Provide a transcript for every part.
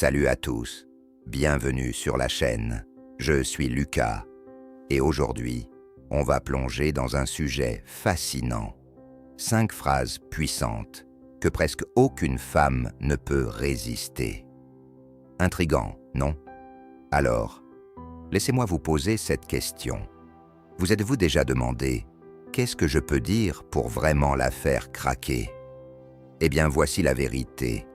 Salut à tous, bienvenue sur la chaîne. Je suis Lucas et aujourd'hui, on va plonger dans un sujet fascinant. 5 phrases puissantes que presque aucune femme ne peut résister. Intriguant, non? Alors, laissez-moi vous poser cette question. Vous êtes-vous déjà demandé « Qu'est-ce que je peux dire pour vraiment la faire craquer ?» Eh bien, voici la vérité.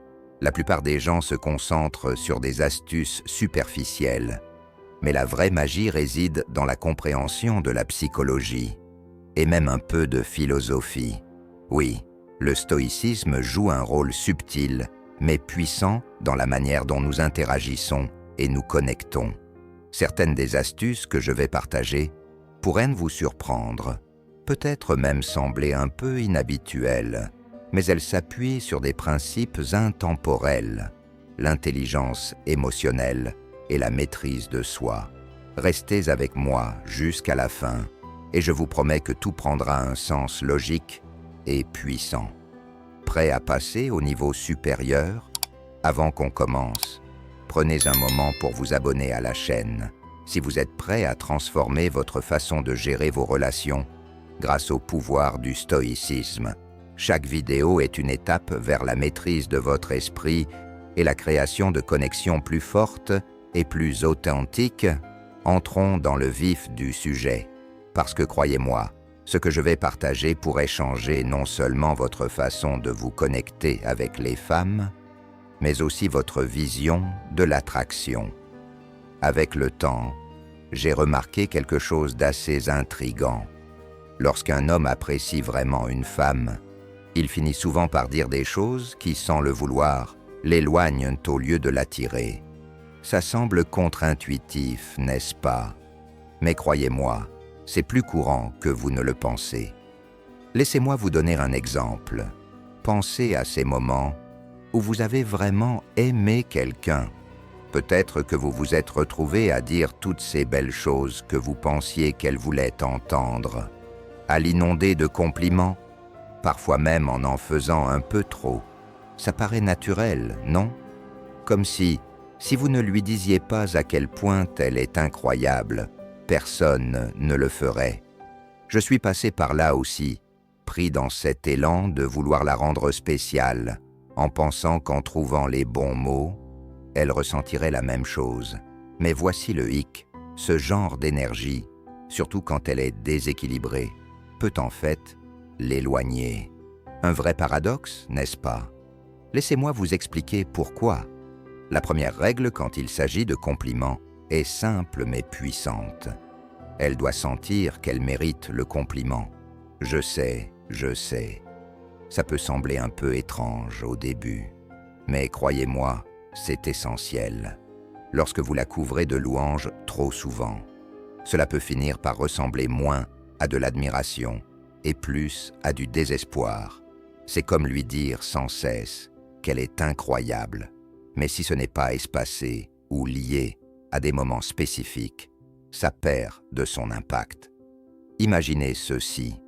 La plupart des gens se concentrent sur des astuces superficielles, mais la vraie magie réside dans la compréhension de la psychologie, et même un peu de philosophie. Oui, le stoïcisme joue un rôle subtil, mais puissant dans la manière dont nous interagissons et nous connectons. Certaines des astuces que je vais partager pourraient vous surprendre, peut-être même sembler un peu inhabituelles, mais elles s'appuient sur des principes intemporels, l'intelligence émotionnelle et la maîtrise de soi. Restez avec moi jusqu'à la fin, et je vous promets que tout prendra un sens logique et puissant. Prêt à passer au niveau supérieur? Avant qu'on commence, prenez un moment pour vous abonner à la chaîne, si vous êtes prêt à transformer votre façon de gérer vos relations grâce au pouvoir du stoïcisme. Chaque vidéo est une étape vers la maîtrise de votre esprit et la création de connexions plus fortes et plus authentiques. Entrons dans le vif du sujet, parce que croyez-moi, ce que je vais partager pourrait changer non seulement votre façon de vous connecter avec les femmes, mais aussi votre vision de l'attraction. Avec le temps, j'ai remarqué quelque chose d'assez intriguant. Lorsqu'un homme apprécie vraiment une femme, il finit souvent par dire des choses qui, sans le vouloir, l'éloignent au lieu de l'attirer. Ça semble contre-intuitif, n'est-ce pas? Mais croyez-moi, c'est plus courant que vous ne le pensez. Laissez-moi vous donner un exemple. Pensez à ces moments où vous avez vraiment aimé quelqu'un. Peut-être que vous vous êtes retrouvé à dire toutes ces belles choses que vous pensiez qu'elle voulait entendre, à l'inonder de compliments, parfois même en faisant un peu trop. Ça paraît naturel, non? Comme si vous ne lui disiez pas à quel point elle est incroyable, personne ne le ferait. Je suis passé par là aussi, pris dans cet élan de vouloir la rendre spéciale, en pensant qu'en trouvant les bons mots, elle ressentirait la même chose. Mais voici le hic, ce genre d'énergie, surtout quand elle est déséquilibrée, peut en fait l'éloigner. Un vrai paradoxe, n'est-ce pas? Laissez-moi vous expliquer pourquoi. La première règle quand il s'agit de compliments est simple mais puissante. Elle doit sentir qu'elle mérite le compliment. Je sais. Ça peut sembler un peu étrange au début, mais croyez-moi, c'est essentiel. Lorsque vous la couvrez de louanges trop souvent, cela peut finir par ressembler moins à de l'admiration et plus à du désespoir. C'est comme lui dire sans cesse qu'elle est incroyable. Mais si ce n'est pas espacé ou lié à des moments spécifiques, ça perd de son impact. Imaginez ceci.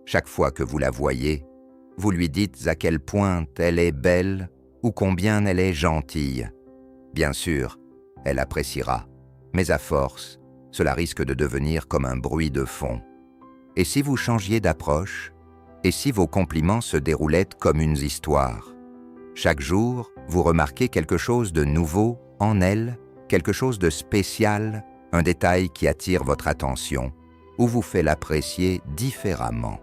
Chaque fois que vous la voyez, vous lui dites à quel point elle est belle ou combien elle est gentille. Bien sûr, elle appréciera, mais à force, cela risque de devenir comme un bruit de fond. Et si vous changiez d'approche? Et si vos compliments se déroulaient comme une histoire? Chaque jour, vous remarquez quelque chose de nouveau en elle, quelque chose de spécial, un détail qui attire votre attention ou vous fait l'apprécier différemment.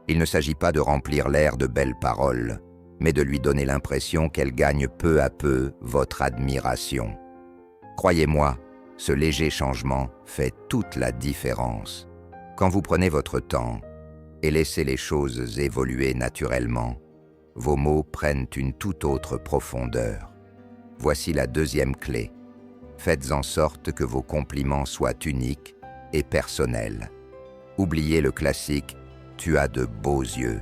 Il ne s'agit pas de remplir l'air de belles paroles, mais de lui donner l'impression qu'elle gagne peu à peu votre admiration. Croyez-moi, ce léger changement fait toute la différence. Quand vous prenez votre temps et laissez les choses évoluer naturellement, vos mots prennent une toute autre profondeur. Voici la deuxième clé. Faites en sorte que vos compliments soient uniques et personnels. Oubliez le classique « tu as de beaux yeux ».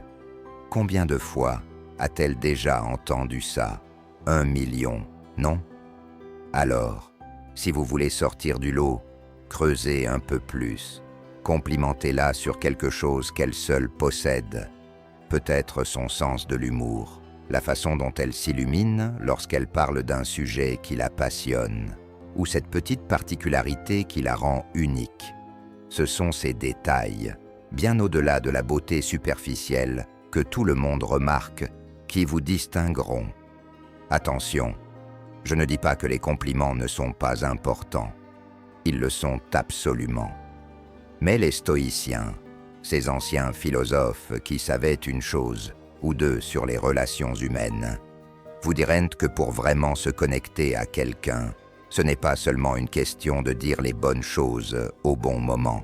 Combien de fois a-t-elle déjà entendu ça? 1 million, non? Alors, si vous voulez sortir du lot, creusez un peu plus. Complimentez-la sur quelque chose qu'elle seule possède. Peut-être son sens de l'humour, la façon dont elle s'illumine lorsqu'elle parle d'un sujet qui la passionne, ou cette petite particularité qui la rend unique. Ce sont ces détails, bien au-delà de la beauté superficielle que tout le monde remarque, qui vous distingueront. Attention, je ne dis pas que les compliments ne sont pas importants. Ils le sont absolument. Mais les stoïciens, ces anciens philosophes qui savaient une chose ou deux sur les relations humaines, vous diront que pour vraiment se connecter à quelqu'un, ce n'est pas seulement une question de dire les bonnes choses au bon moment.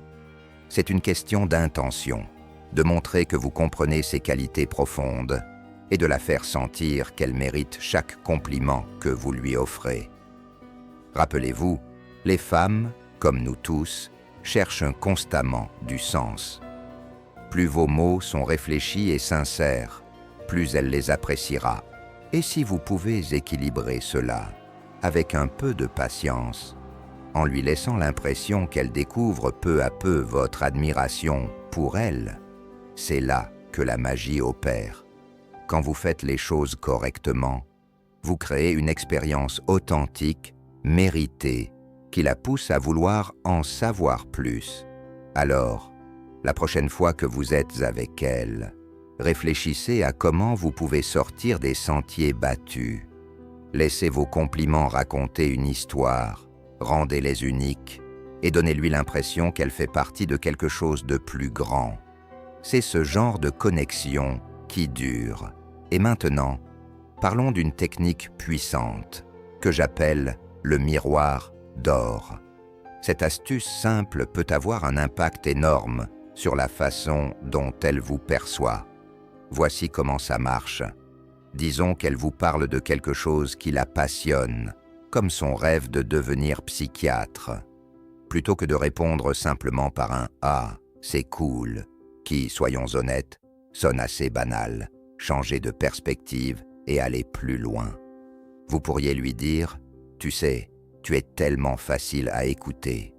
C'est une question d'intention, de montrer que vous comprenez ses qualités profondes et de la faire sentir qu'elle mérite chaque compliment que vous lui offrez. Rappelez-vous, les femmes, comme nous tous, cherchent constamment du sens. Plus vos mots sont réfléchis et sincères, plus elle les appréciera. Et si vous pouvez équilibrer cela avec un peu de patience, en lui laissant l'impression qu'elle découvre peu à peu votre admiration pour elle, c'est là que la magie opère. Quand vous faites les choses correctement, vous créez une expérience authentique, méritée, qui la pousse à vouloir en savoir plus. Alors, la prochaine fois que vous êtes avec elle, réfléchissez à comment vous pouvez sortir des sentiers battus. Laissez vos compliments raconter une histoire, rendez-les uniques et donnez-lui l'impression qu'elle fait partie de quelque chose de plus grand. C'est ce genre de connexion qui dure. Et maintenant, parlons d'une technique puissante que j'appelle le miroir d'or. Cette astuce simple peut avoir un impact énorme sur la façon dont elle vous perçoit. Voici comment ça marche. Disons qu'elle vous parle de quelque chose qui la passionne, comme son rêve de devenir psychiatre. Plutôt que de répondre simplement par un « Ah, c'est cool », qui, soyons honnêtes, sonne assez banal, changez de perspective et allez plus loin. Vous pourriez lui dire « Tu sais, tu es tellement facile à écouter.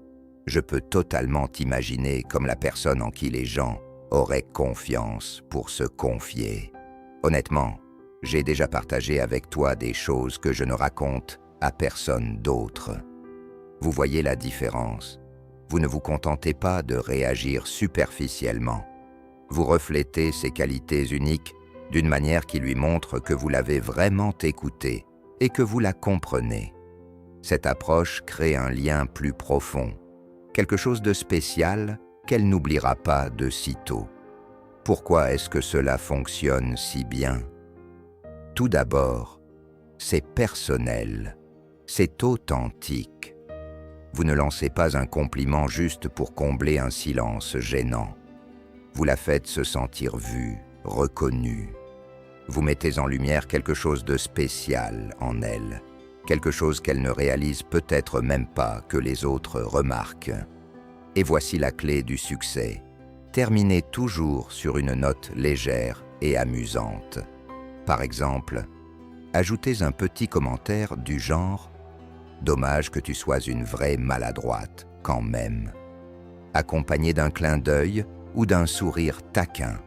Je peux totalement t'imaginer comme la personne en qui les gens auraient confiance pour se confier. Honnêtement, j'ai déjà partagé avec toi des choses que je ne raconte à personne d'autre. » Vous voyez la différence. Vous ne vous contentez pas de réagir superficiellement. Vous reflétez ses qualités uniques d'une manière qui lui montre que vous l'avez vraiment écoutée et que vous la comprenez. Cette approche crée un lien plus profond, quelque chose de spécial qu'elle n'oubliera pas de sitôt. Pourquoi est-ce que cela fonctionne si bien ? Tout d'abord, c'est personnel, c'est authentique. Vous ne lancez pas un compliment juste pour combler un silence gênant. Vous la faites se sentir vue, reconnue. Vous mettez en lumière quelque chose de spécial en elle, quelque chose qu'elle ne réalise peut-être même pas que les autres remarquent. Et voici la clé du succès. Terminez toujours sur une note légère et amusante. Par exemple, ajoutez un petit commentaire du genre « Dommage que tu sois une vraie maladroite, quand même », accompagné d'un clin d'œil ou d'un sourire taquin.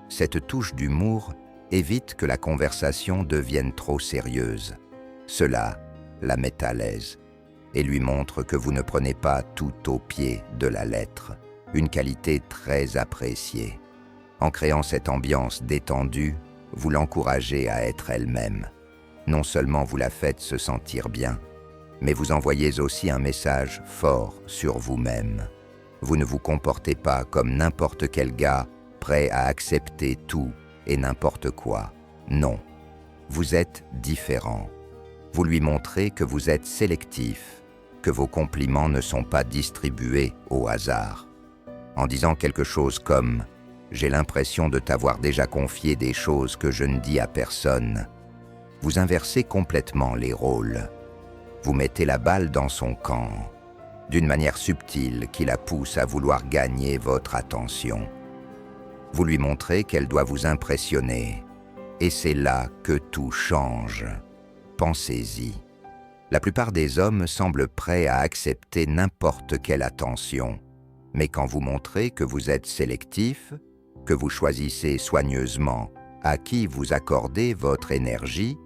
Cette touche d'humour évite que la conversation devienne trop sérieuse. Cela la met à l'aise et lui montre que vous ne prenez pas tout au pied de la lettre, une qualité très appréciée. En créant cette ambiance détendue, vous l'encouragez à être elle-même. Non seulement vous la faites se sentir bien, mais vous envoyez aussi un message fort sur vous-même. Vous ne vous comportez pas comme n'importe quel gars prêt à accepter tout et n'importe quoi. Non, vous êtes différent. Vous lui montrez que vous êtes sélectif, que vos compliments ne sont pas distribués au hasard. En disant quelque chose comme « J'ai l'impression de t'avoir déjà confié des choses que je ne dis à personne », vous inversez complètement les rôles. Vous mettez la balle dans son camp, d'une manière subtile qui la pousse à vouloir gagner votre attention. Vous lui montrez qu'elle doit vous impressionner, et c'est là que tout change. Pensez-y. La plupart des hommes semblent prêts à accepter n'importe quelle attention, mais quand vous montrez que vous êtes sélectif, que vous choisissez soigneusement à qui vous accordez votre énergie,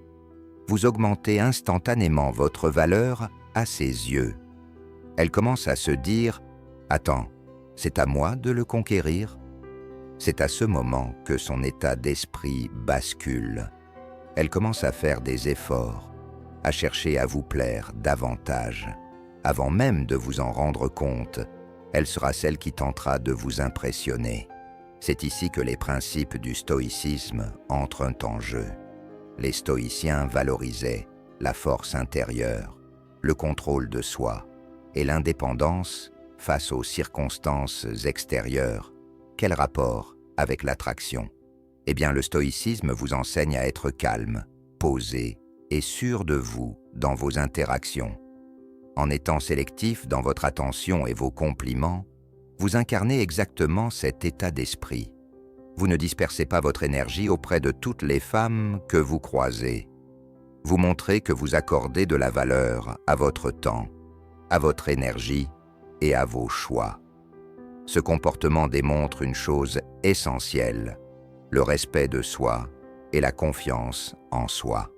vous augmentez instantanément votre valeur à ses yeux. Elle commence à se dire « Attends, c'est à moi de le conquérir ?» C'est à ce moment que son état d'esprit bascule. Elle commence à faire des efforts, à chercher à vous plaire davantage. Avant même de vous en rendre compte, elle sera celle qui tentera de vous impressionner. C'est ici que les principes du stoïcisme entrent en jeu. Les stoïciens valorisaient la force intérieure, le contrôle de soi et l'indépendance face aux circonstances extérieures. Quel rapport avec l'attraction? Eh bien, le stoïcisme vous enseigne à être calme, posé et sûr de vous dans vos interactions. En étant sélectif dans votre attention et vos compliments, vous incarnez exactement cet état d'esprit. Vous ne dispersez pas votre énergie auprès de toutes les femmes que vous croisez. Vous montrez que vous accordez de la valeur à votre temps, à votre énergie et à vos choix. Ce comportement démontre une chose essentielle, le respect de soi et la confiance en soi.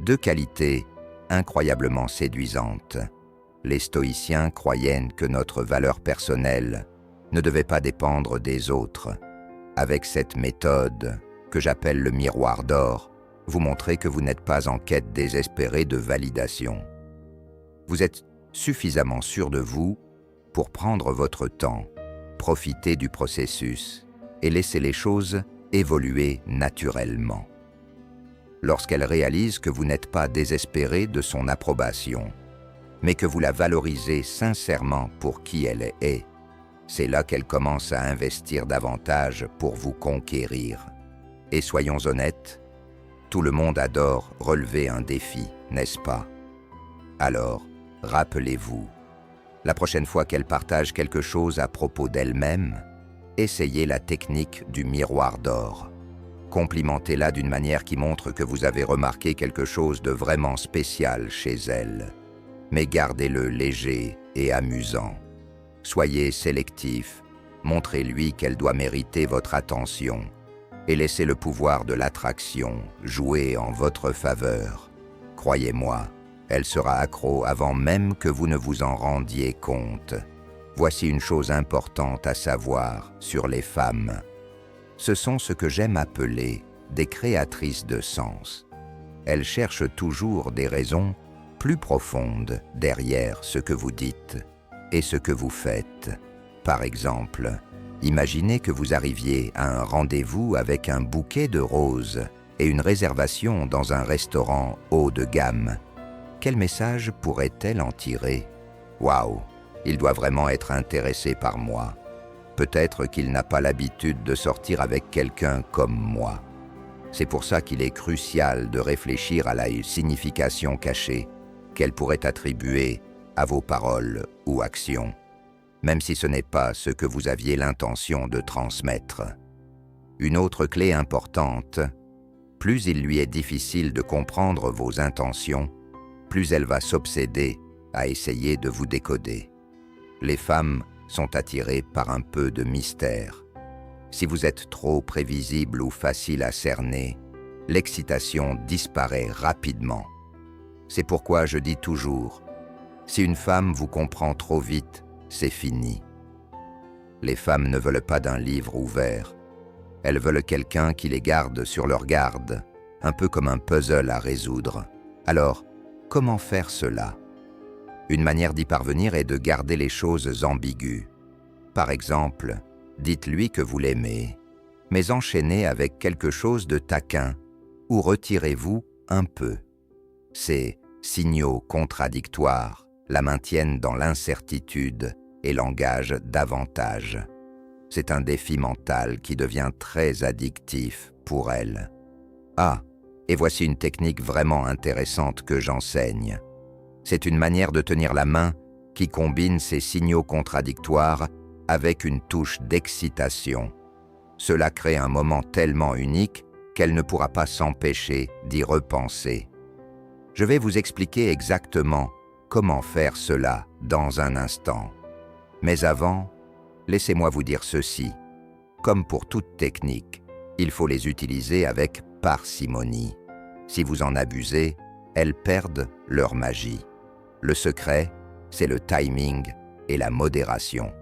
Deux qualités incroyablement séduisantes. Les stoïciens croyaient que notre valeur personnelle ne devait pas dépendre des autres. Avec cette méthode, que j'appelle le miroir d'or, vous montrez que vous n'êtes pas en quête désespérée de validation. Vous êtes suffisamment sûr de vous pour prendre votre temps, profiter du processus et laisser les choses évoluer naturellement. Lorsqu'elle réalise que vous n'êtes pas désespéré de son approbation, mais que vous la valorisez sincèrement pour qui elle est, c'est là qu'elle commence à investir davantage pour vous conquérir. Et soyons honnêtes, tout le monde adore relever un défi, n'est-ce pas? Alors, rappelez-vous, la prochaine fois qu'elle partage quelque chose à propos d'elle-même, essayez la technique du miroir d'or. Complimentez-la d'une manière qui montre que vous avez remarqué quelque chose de vraiment spécial chez elle. Mais gardez-le léger et amusant. Soyez sélectif, montrez-lui qu'elle doit mériter votre attention et laissez le pouvoir de l'attraction jouer en votre faveur. Croyez-moi, elle sera accro avant même que vous ne vous en rendiez compte. Voici une chose importante à savoir sur les femmes. Ce sont ce que j'aime appeler des créatrices de sens. Elles cherchent toujours des raisons plus profondes derrière ce que vous dites et ce que vous faites. Par exemple, imaginez que vous arriviez à un rendez-vous avec un bouquet de roses et une réservation dans un restaurant haut de gamme. Quel message pourrait-elle en tirer? Waouh, il doit vraiment être intéressé par moi. Peut-être qu'il n'a pas l'habitude de sortir avec quelqu'un comme moi. C'est pour ça qu'il est crucial de réfléchir à la signification cachée qu'elle pourrait attribuer à vos paroles ou actions, même si ce n'est pas ce que vous aviez l'intention de transmettre. Une autre clé importante, plus il lui est difficile de comprendre vos intentions, plus elle va s'obséder à essayer de vous décoder. Les femmes sont attirées par un peu de mystère. Si vous êtes trop prévisible ou facile à cerner, l'excitation disparaît rapidement. C'est pourquoi je dis toujours, si une femme vous comprend trop vite, c'est fini. Les femmes ne veulent pas d'un livre ouvert. Elles veulent quelqu'un qui les garde sur leur garde, un peu comme un puzzle à résoudre. Alors, comment faire cela? Une manière d'y parvenir est de garder les choses ambiguës. Par exemple, dites-lui que vous l'aimez, mais enchaînez avec quelque chose de taquin ou retirez-vous un peu. Ces signaux contradictoires la maintiennent dans l'incertitude et l'engagent davantage. C'est un défi mental qui devient très addictif pour elle. Ah, et voici une technique vraiment intéressante que j'enseigne. C'est une manière de tenir la main qui combine ces signaux contradictoires avec une touche d'excitation. Cela crée un moment tellement unique qu'elle ne pourra pas s'empêcher d'y repenser. Je vais vous expliquer exactement comment faire cela dans un instant. Mais avant, laissez-moi vous dire ceci. Comme pour toute technique, Il faut les utiliser avec parcimonie. Si vous en abusez, elles perdent leur magie. Le secret, c'est le timing et la modération.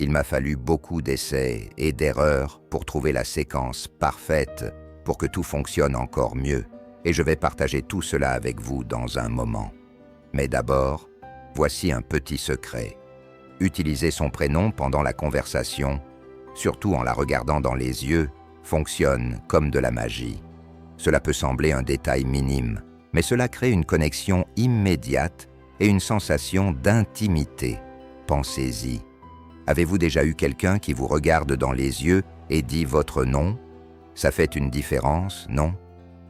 Il m'a fallu beaucoup d'essais et d'erreurs pour trouver la séquence parfaite pour que tout fonctionne encore mieux, et je vais partager tout cela avec vous dans un moment. Mais d'abord, voici un petit secret. Utiliser son prénom pendant la conversation, surtout en la regardant dans les yeux, fonctionne comme de la magie. Cela peut sembler un détail minime, mais cela crée une connexion immédiate et une sensation d'intimité. Pensez-y. Avez-vous déjà eu quelqu'un qui vous regarde dans les yeux et dit votre nom? Ça fait une différence, non?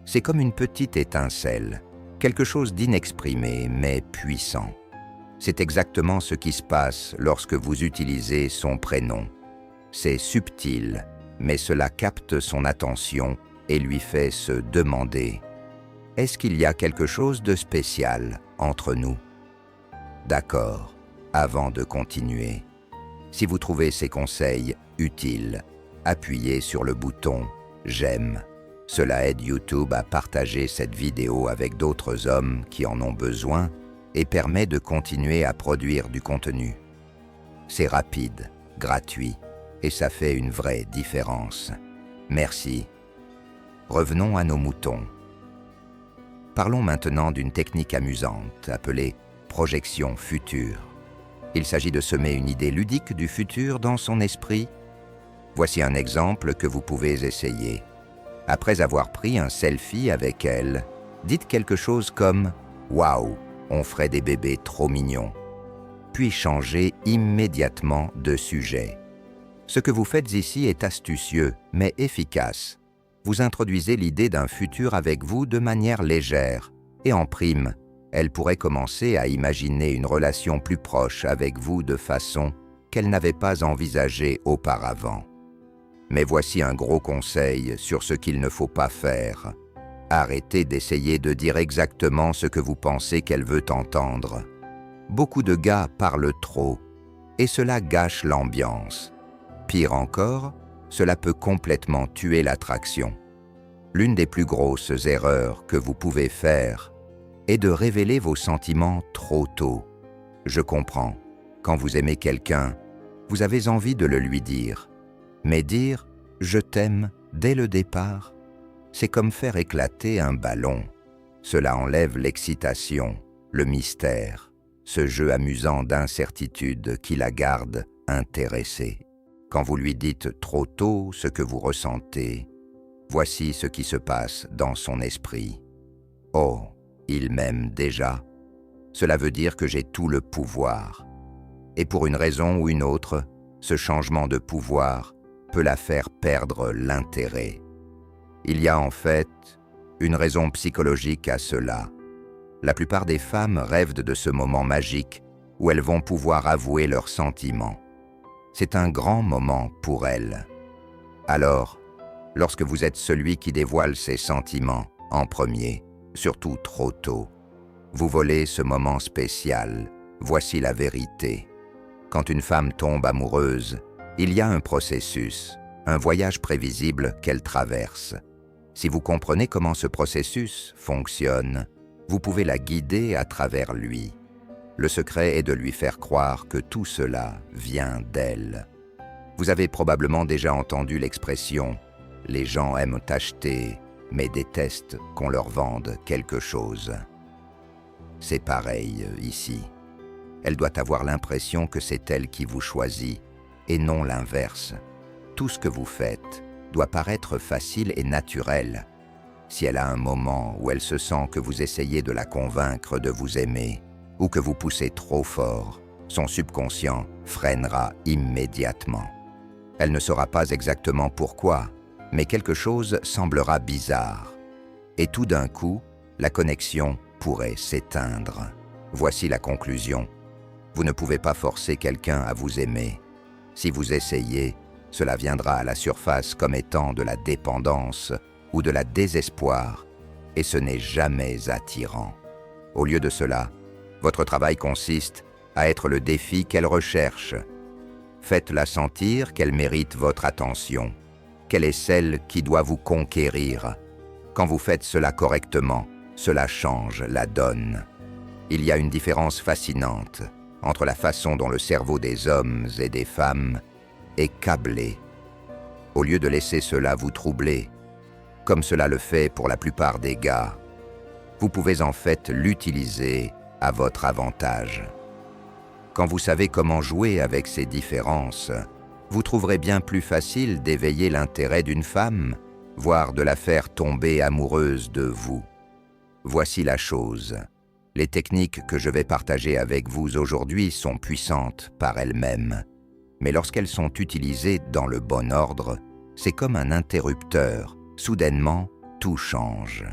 C'est comme une petite étincelle, quelque chose d'inexprimé mais puissant. C'est exactement ce qui se passe lorsque vous utilisez son prénom. C'est subtil, mais cela capte son attention et lui fait se demander « Est-ce qu'il y a quelque chose de spécial entre nous ?» D'accord, avant de continuer. Si vous trouvez ces conseils utiles, appuyez sur le bouton « J'aime ». Cela aide YouTube à partager cette vidéo avec d'autres hommes qui en ont besoin et permet de continuer à produire du contenu. C'est rapide, gratuit, et ça fait une vraie différence. Merci. Revenons à nos moutons. Parlons maintenant d'une technique amusante appelée projection future. Il s'agit de semer une idée ludique du futur dans son esprit. Voici un exemple que vous pouvez essayer. Après avoir pris un selfie avec elle, dites quelque chose comme « Waouh, on ferait des bébés trop mignons », puis changez immédiatement de sujet. Ce que vous faites ici est astucieux, mais efficace. Vous introduisez l'idée d'un futur avec vous de manière légère, et en prime, elle pourrait commencer à imaginer une relation plus proche avec vous de façon qu'elle n'avait pas envisagée auparavant. Mais voici un gros conseil sur ce qu'il ne faut pas faire. Arrêtez d'essayer de dire exactement ce que vous pensez qu'elle veut entendre. Beaucoup de gars parlent trop, et cela gâche l'ambiance. Pire encore, cela peut complètement tuer l'attraction. L'une des plus grosses erreurs que vous pouvez faire est de révéler vos sentiments trop tôt. Je comprends, quand vous aimez quelqu'un, vous avez envie de le lui dire. Mais dire « je t'aime » dès le départ, c'est comme faire éclater un ballon. Cela enlève l'excitation, le mystère, ce jeu amusant d'incertitude qui la garde intéressée. Quand vous lui dites trop tôt ce que vous ressentez, voici ce qui se passe dans son esprit. « Oh, il m'aime déjà. Cela veut dire que j'ai tout le pouvoir. » Et pour une raison ou une autre, ce changement de pouvoir peut la faire perdre l'intérêt. Il y a en fait une raison psychologique à cela. La plupart des femmes rêvent de ce moment magique où elles vont pouvoir avouer leurs sentiments. C'est un grand moment pour elles. Alors, lorsque vous êtes celui qui dévoile ses sentiments en premier, surtout trop tôt, vous volez ce moment spécial. Voici la vérité. Quand une femme tombe amoureuse, il y a un processus, un voyage prévisible qu'elle traverse. Si vous comprenez comment ce processus fonctionne, vous pouvez la guider à travers lui. Le secret est de lui faire croire que tout cela vient d'elle. Vous avez probablement déjà entendu l'expression « les gens aiment acheter, mais détestent qu'on leur vende quelque chose ». C'est pareil ici. Elle doit avoir l'impression que c'est elle qui vous choisit, et non l'inverse. Tout ce que vous faites doit paraître facile et naturel. Si elle a un moment où elle se sent que vous essayez de la convaincre de vous aimer, ou que vous poussez trop fort, son subconscient freinera immédiatement. Elle ne saura pas exactement pourquoi, mais quelque chose semblera bizarre. Et tout d'un coup, la connexion pourrait s'éteindre. Voici la conclusion. Vous ne pouvez pas forcer quelqu'un à vous aimer. Si vous essayez, cela viendra à la surface comme étant de la dépendance ou de la désespoir, et ce n'est jamais attirant. Au lieu de cela, votre travail consiste à être le défi qu'elle recherche. Faites-la sentir qu'elle mérite votre attention. quelle est celle qui doit vous conquérir. Quand vous faites cela correctement, cela change la donne. Il y a une différence fascinante entre la façon dont le cerveau des hommes et des femmes est câblé. Au lieu de laisser cela vous troubler, comme cela le fait pour la plupart des gars, vous pouvez en fait l'utiliser à votre avantage. Quand vous savez comment jouer avec ces différences, vous trouverez bien plus facile d'éveiller l'intérêt d'une femme, voire de la faire tomber amoureuse de vous. Voici la chose. Les techniques que je vais partager avec vous aujourd'hui sont puissantes par elles-mêmes, mais lorsqu'elles sont utilisées dans le bon ordre, c'est comme un interrupteur. Soudainement, tout change.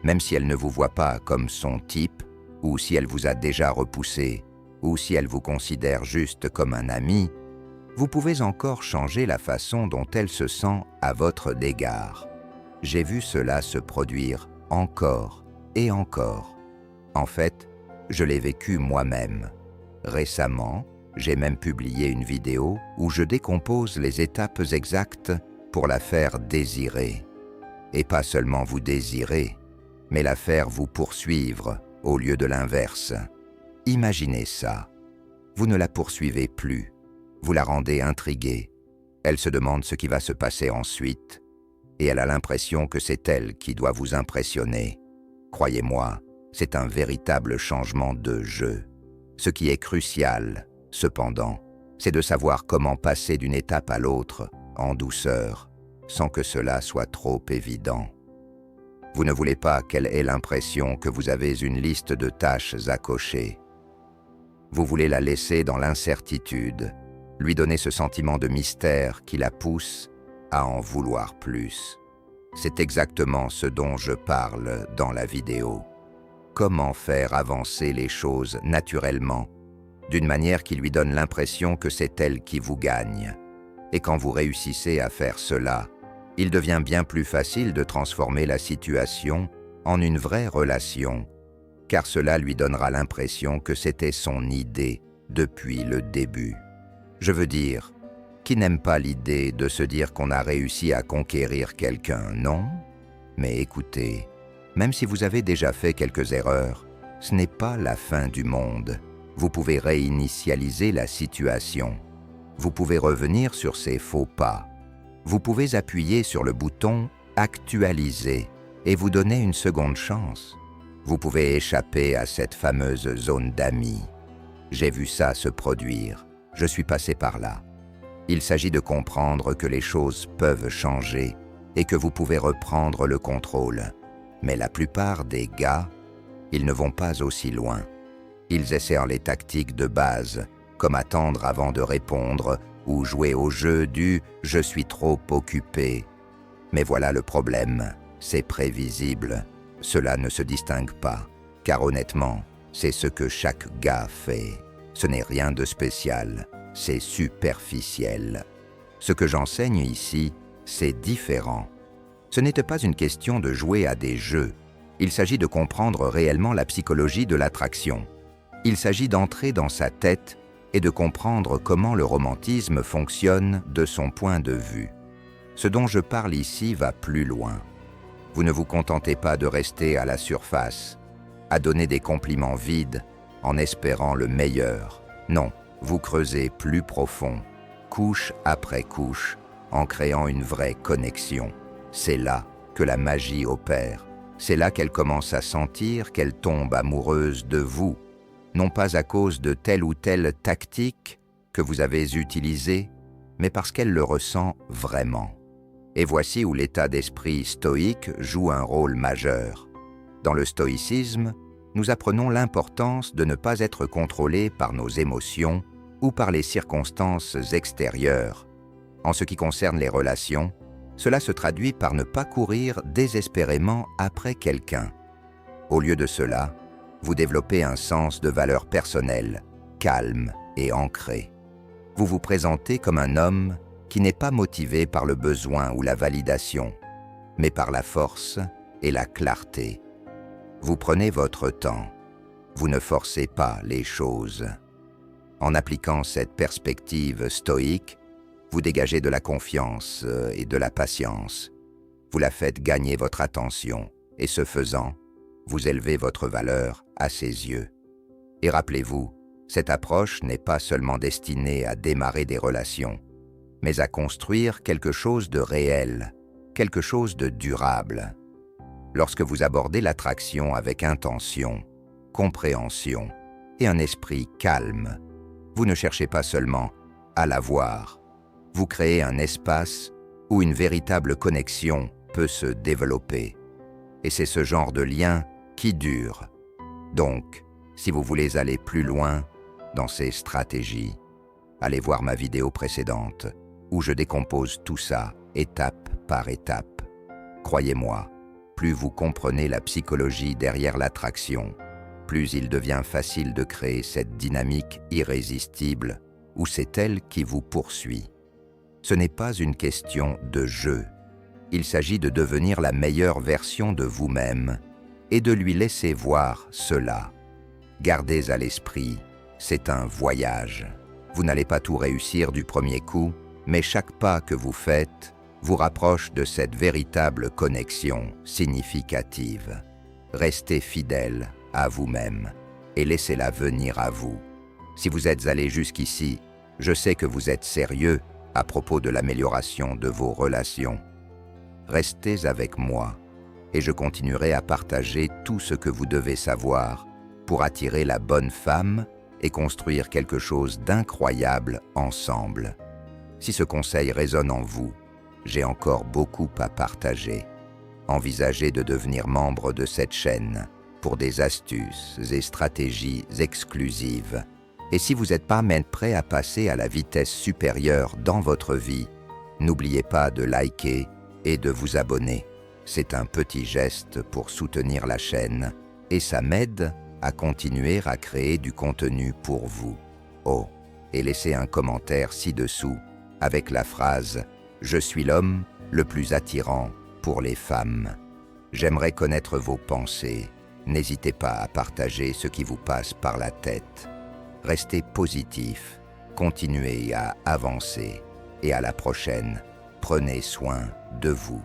Même si elle ne vous voit pas comme son type, ou si elle vous a déjà repoussé, ou si elle vous considère juste comme un ami, vous pouvez encore changer la façon dont elle se sent à votre égard. J'ai vu cela se produire encore et encore. En fait, je l'ai vécu moi-même. Récemment, j'ai même publié une vidéo où je décompose les étapes exactes pour la faire désirer. Et pas seulement vous désirer, mais la faire vous poursuivre au lieu de l'inverse. Imaginez ça. Vous ne la poursuivez plus. Vous la rendez intriguée. Elle se demande ce qui va se passer ensuite, et elle a l'impression que c'est elle qui doit vous impressionner. Croyez-moi, c'est un véritable changement de jeu. Ce qui est crucial, cependant, c'est de savoir comment passer d'une étape à l'autre en douceur, sans que cela soit trop évident. Vous ne voulez pas qu'elle ait l'impression que vous avez une liste de tâches à cocher. Vous voulez la laisser dans l'incertitude, lui donner ce sentiment de mystère qui la pousse à en vouloir plus. C'est exactement ce dont je parle dans la vidéo. Comment faire avancer les choses naturellement, d'une manière qui lui donne l'impression que c'est elle qui vous gagne. Et quand vous réussissez à faire cela, il devient bien plus facile de transformer la situation en une vraie relation, car cela lui donnera l'impression que c'était son idée depuis le début. Je veux dire, qui n'aime pas l'idée de se dire qu'on a réussi à conquérir quelqu'un, non? Mais écoutez, même si vous avez déjà fait quelques erreurs, ce n'est pas la fin du monde. Vous pouvez réinitialiser la situation. Vous pouvez revenir sur ces faux pas. Vous pouvez appuyer sur le bouton « Actualiser » et vous donner une seconde chance. Vous pouvez échapper à cette fameuse zone d'amis. J'ai vu ça se produire. Je suis passé par là. Il s'agit de comprendre que les choses peuvent changer et que vous pouvez reprendre le contrôle. Mais la plupart des gars, ils ne vont pas aussi loin. Ils essaient les tactiques de base, comme attendre avant de répondre ou jouer au jeu du « je suis trop occupé ». Mais voilà le problème, c'est prévisible. Cela ne se distingue pas, car honnêtement, c'est ce que chaque gars fait. Ce n'est rien de spécial, c'est superficiel. Ce que j'enseigne ici, c'est différent. Ce n'était pas une question de jouer à des jeux. Il s'agit de comprendre réellement la psychologie de l'attraction. Il s'agit d'entrer dans sa tête et de comprendre comment le romantisme fonctionne de son point de vue. Ce dont je parle ici va plus loin. Vous ne vous contentez pas de rester à la surface, à donner des compliments vides en espérant le meilleur. Non, vous creusez plus profond, couche après couche, en créant une vraie connexion. C'est là que la magie opère. C'est là qu'elle commence à sentir qu'elle tombe amoureuse de vous, non pas à cause de telle ou telle tactique que vous avez utilisée, mais parce qu'elle le ressent vraiment. Et voici où l'état d'esprit stoïque joue un rôle majeur. Dans le stoïcisme, nous apprenons l'importance de ne pas être contrôlé par nos émotions ou par les circonstances extérieures. En ce qui concerne les relations, cela se traduit par ne pas courir désespérément après quelqu'un. Au lieu de cela, vous développez un sens de valeur personnelle, calme et ancré. Vous vous présentez comme un homme qui n'est pas motivé par le besoin ou la validation, mais par la force et la clarté. Vous prenez votre temps. Vous ne forcez pas les choses. En appliquant cette perspective stoïque, Vous dégagez de la confiance et de la patience. Vous la faites gagner votre attention et ce faisant, vous élevez votre valeur à ses yeux. Et rappelez-vous, cette approche n'est pas seulement destinée à démarrer des relations, mais à construire quelque chose de réel, quelque chose de durable. Lorsque vous abordez l'attraction avec intention, compréhension et un esprit calme, vous ne cherchez pas seulement à la voir. Vous créez un espace où une véritable connexion peut se développer. Et c'est ce genre de lien qui dure. Donc, si vous voulez aller plus loin dans ces stratégies, allez voir ma vidéo précédente où je décompose tout ça étape par étape. Croyez-moi, plus vous comprenez la psychologie derrière l'attraction, plus il devient facile de créer cette dynamique irrésistible où c'est elle qui vous poursuit. Ce n'est pas une question de jeu. Il s'agit de devenir la meilleure version de vous-même et de lui laisser voir cela. Gardez à l'esprit, c'est un voyage. Vous n'allez pas tout réussir du premier coup, mais chaque pas que vous faites vous rapproche de cette véritable connexion significative. Restez fidèle à vous-même et laissez-la venir à vous. Si vous êtes allé jusqu'ici, je sais que vous êtes sérieux à propos de l'amélioration de vos relations. Restez avec moi et je continuerai à partager tout ce que vous devez savoir pour attirer la bonne femme et construire quelque chose d'incroyable ensemble. Si ce conseil résonne en vous, j'ai encore beaucoup à partager. Envisagez de devenir membre de cette chaîne pour des astuces et stratégies exclusives. Et si vous n'êtes pas même prêt à passer à la vitesse supérieure dans votre vie, n'oubliez pas de liker et de vous abonner. C'est un petit geste pour soutenir la chaîne et ça m'aide à continuer à créer du contenu pour vous. Oh, et laissez un commentaire ci-dessous avec la phrase « Je suis l'homme le plus attirant pour les femmes ». J'aimerais connaître vos pensées. N'hésitez pas à partager ce qui vous passe par la tête. Restez positif, continuez à avancer et à la prochaine. Prenez soin de vous.